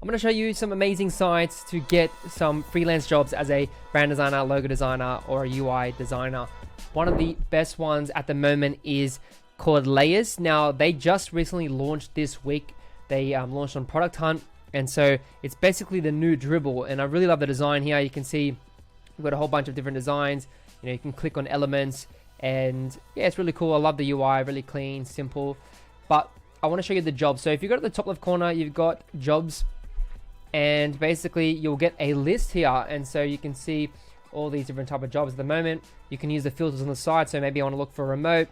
I'm going to show you some amazing sites to get some freelance jobs as a brand designer, logo designer, or a UI designer. One of the best ones at the moment is called Layers. Now, they just recently launched this week. They launched on Product Hunt, and so it's basically the new Dribble, and I really love the design here. You can see we've got a whole bunch of different designs. You know, you can click on elements, and yeah, it's really cool. I love the UI, really clean, simple. But I want to show you the jobs. So if you go to the top left corner, you've got jobs, and basically you'll get a list here, and so you can see all these different type of jobs at the moment. You can use the filters on the side. So maybe I want to look for remote,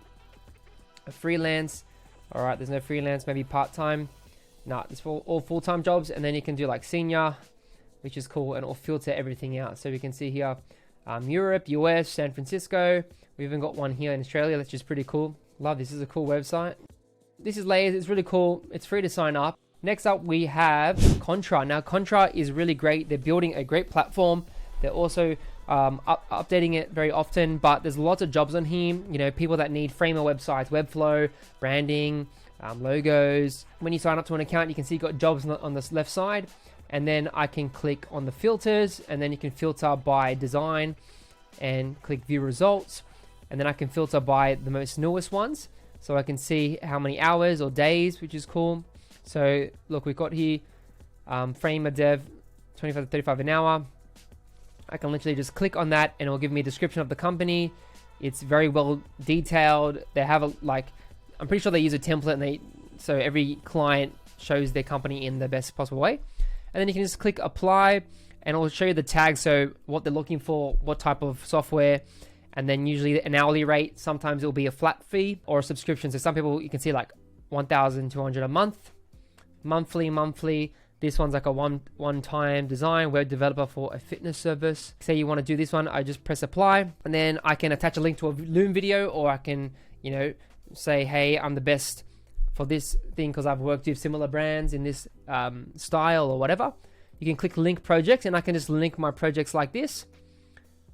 a freelance. All right, there's no freelance. Maybe part-time. No, it's for all full-time jobs. And then you can do like senior, which is cool, and it'll filter everything out. So we can see here Europe, US, San Francisco. We even got one here in Australia, which is pretty cool. Love this. This is a cool website. This is Layers. It's really cool. It's free to sign up. Next up, we have Contra. Now, Contra is really great. They're building a great platform. They're also updating it very often, but there's lots of jobs on here. You know, people that need Framer websites, Webflow, branding, logos. When you sign up to an account, you can see you've got jobs on the left side, and then I can click on the filters, and then you can filter by design and click view results, and then I can filter by the most newest ones, so I can see how many hours or days, which is cool. So look, we've got here Framer Dev 25 to 35 an hour. I can literally just click on that and it will give me a description of the company. It's very well detailed. They have a, like, I'm pretty sure they use a template, and so every client shows their company in the best possible way. And then you can just click apply, and it'll show you the tags, so what they're looking for, what type of software, and then usually an hourly rate. Sometimes it'll be a flat fee or a subscription. So some people, you can see like 1,200 a month, monthly. This one's like a one-time design, web developer for a fitness service. Say you want to do this one, I just press apply, and then I can attach a link to a Loom video, or I can, you know, say, hey, I'm the best for this thing because I've worked with similar brands in this style or whatever. You can click link projects, and I can just link my projects like this.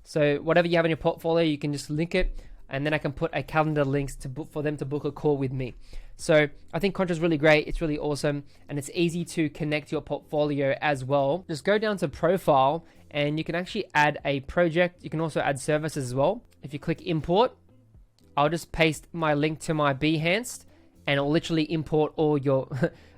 So whatever you have in your portfolio, you can just link it, and then I can put a calendar links to book for them to book a call with me. So I think Contra is really great. It's really awesome, and it's easy to connect your portfolio as well. Just go down to profile, and you can actually add a project. You can also add services as well. If you click import, I'll just paste my link to my Behance, and it'll literally import all your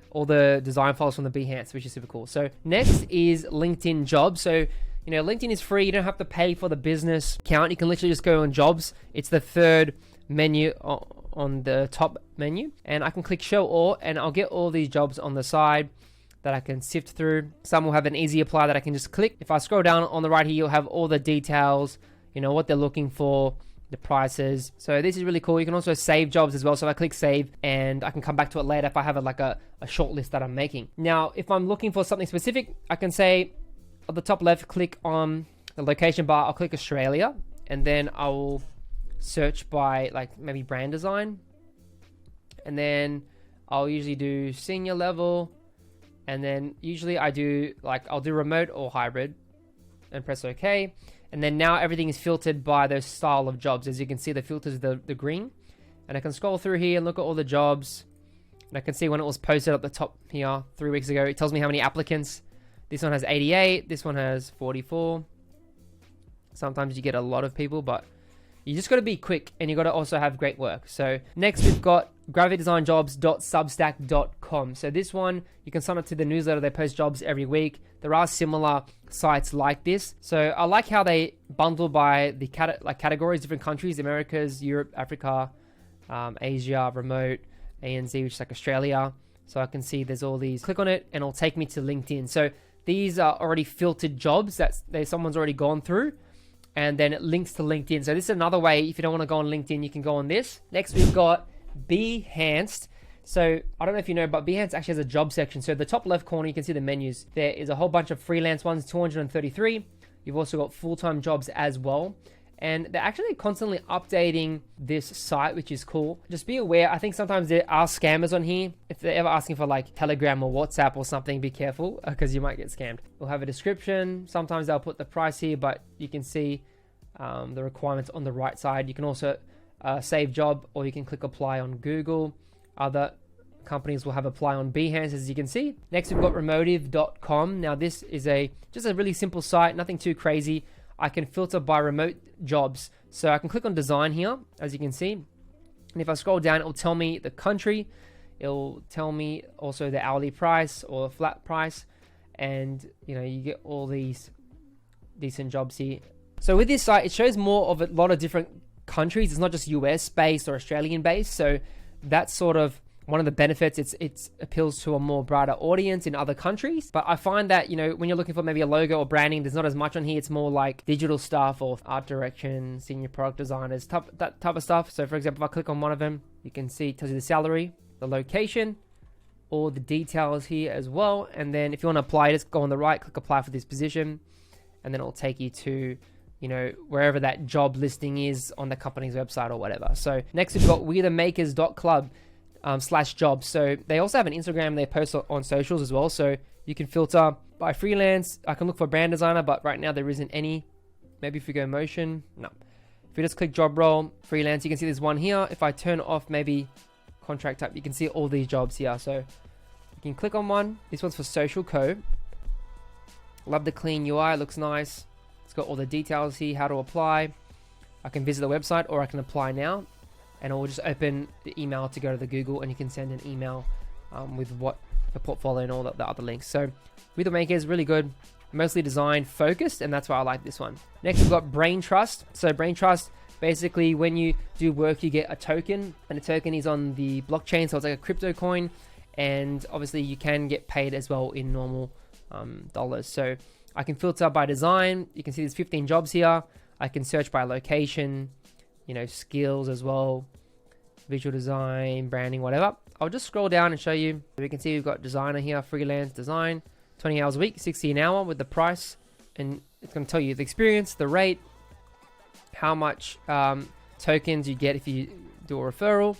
all the design files from the Behance, which is super cool. So next is LinkedIn jobs. So, you know, LinkedIn is free. You don't have to pay for the business account. You can literally just go on jobs. It's the third menu on the top menu, and I can click show all, and I'll get all these jobs on the side that I can sift through. Some will have an easy apply that I can just click. If I scroll down on the right here, you'll have all the details, you know, what they're looking for, the prices. So this is really cool. You can also save jobs as well. So if I click save, and I can come back to it later if I have like a short list that I'm making. Now, if I'm looking for something specific, I can say at the top left, click on the location bar. I'll click Australia, and then I will search by like maybe brand design, and then I'll usually do senior level, and then usually I do like, I'll do remote or hybrid, and press OK. And then now everything is filtered by those style of jobs. As you can see, the filters the green, and I can scroll through here and look at all the jobs, and I can see when it was posted at the top here 3 weeks ago. It tells me how many applicants. This one has 88, this one has 44. Sometimes you get a lot of people, but you just got to be quick, and you got to also have great work. So next we've got gravitdesignjobs.substack.com. So this one, you can sign up to the newsletter. They post jobs every week. There are similar sites like this. So I like how they bundle by the categories, different countries: Americas, Europe, Africa, Asia, remote, ANZ, which is like Australia. So I can see there's all these. Click on it, and it'll take me to LinkedIn. So these are already filtered jobs that someone's already gone through, and then it links to LinkedIn. So this is another way. If you don't want to go on LinkedIn, you can go on this. Next, we've got Behance. So I don't know if you know, but Behance actually has a job section. So the top left corner, you can see the menus. There is a whole bunch of freelance ones, 233. You've also got full-time jobs as well. And they're actually constantly updating this site, which is cool. Just be aware, I think sometimes there are scammers on here. If they're ever asking for like Telegram or WhatsApp or something, be careful because you might get scammed. We'll have a description. Sometimes they'll put the price here, but you can see the requirements on the right side. You can also save job, or you can click apply on Google. Other companies will have apply on Behance, as you can see. Next, we've got Remotive.com. Now, this is just a really simple site, nothing too crazy. I can filter by remote jobs. So I can click on design here, as you can see. And if I scroll down, it will tell me the country. It'll tell me also the hourly price or the flat price. And, you get all these decent jobs here. So with this site, it shows more of a lot of different countries. It's not just US based or Australian based. So that's sort of one of the benefits. It appeals to a more broader audience in other countries. But I find that, when you're looking for maybe a logo or branding, there's not as much on here. It's more like digital stuff or art direction, senior product designers, that type of stuff. So for example, if I click on one of them, you can see it tells you the salary, the location, all the details here as well. And then if you want to apply, just go on the right, click apply for this position, and then it'll take you to wherever that job listing is on the company's website or whatever. So next we've got wethemakers.club /jobs. So they also have an Instagram. They post on socials as well. So you can filter by freelance. I can look for brand designer, but right now there isn't any. Maybe if we go motion, no. If you just click job role, freelance, you can see there's one here. If I turn off maybe contract type, you can see all these jobs here. So you can click on one. This one's for social co. Love the clean UI, looks nice. It's got all the details here, how to apply. I can visit the website or I can apply now, and it will just open the email to go to the Google, and you can send an email with what the portfolio and all the other links. So with the maker is really good, mostly design focused, and that's why I like this one. Next we've got Braintrust. So Braintrust, basically when you do work, you get a token, and the token is on the blockchain, so it's like a crypto coin, and obviously you can get paid as well in normal dollars. So I can filter by design. You can see there's 15 jobs here. I can search by location, skills as well, visual design, branding, whatever. I'll just scroll down and show you. We can see we've got designer here, freelance design, 20 hours a week, 60 an hour with the price. And it's going to tell you the experience, the rate, how much tokens you get if you do a referral.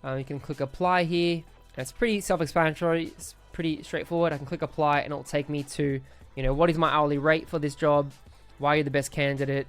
You can click apply here. And it's pretty self-explanatory. It's pretty straightforward. I can click apply and it'll take me to, what is my hourly rate for this job? Why are you the best candidate?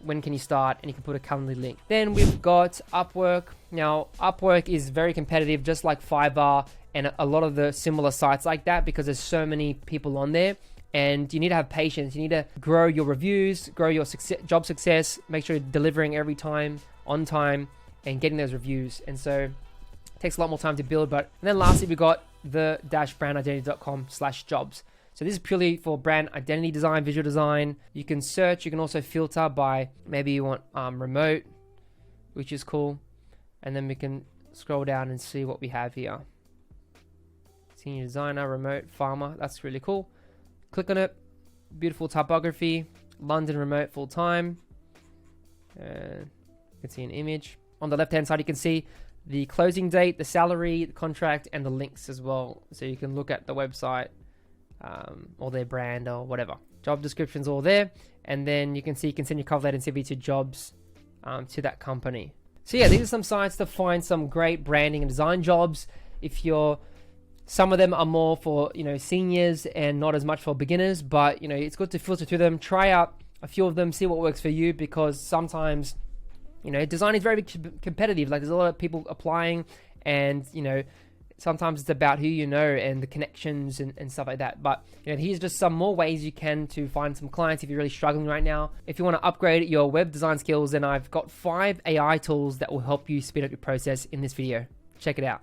When can you start? And you can put a Calendly link. Then we've got Upwork. Now, Upwork is very competitive, just like Fiverr and a lot of the similar sites like that, because there's so many people on there. And you need to have patience. You need to grow your reviews, grow your job success, make sure you're delivering every time, on time, and getting those reviews. And so it takes a lot more time to build. And then lastly, we got the-brandidentity.com /jobs. So this is purely for brand identity design, visual design. You can search. You can also filter by maybe you want remote, which is cool. And then we can scroll down and see what we have here. Senior designer, remote, farmer. That's really cool. Click on it. Beautiful typography. London remote full time. You can see an image. On the left hand side, you can see the closing date, the salary, the contract, and the links as well. So you can look at the website. Or their brand or whatever. Job descriptions all there. And then you can see you can send your cover letter and CV to jobs to that company. So yeah, these are some sites to find some great branding and design jobs. Some of them are more for, seniors and not as much for beginners, but, it's good to filter through them, try out a few of them, see what works for you, because sometimes, design is very competitive. Like there's a lot of people applying and, sometimes it's about who you know and the connections and stuff like that. But here's just some more ways you can to find some clients if you're really struggling right now. If you want to upgrade your web design skills, then I've got 5 AI tools that will help you speed up your process in this video. Check it out.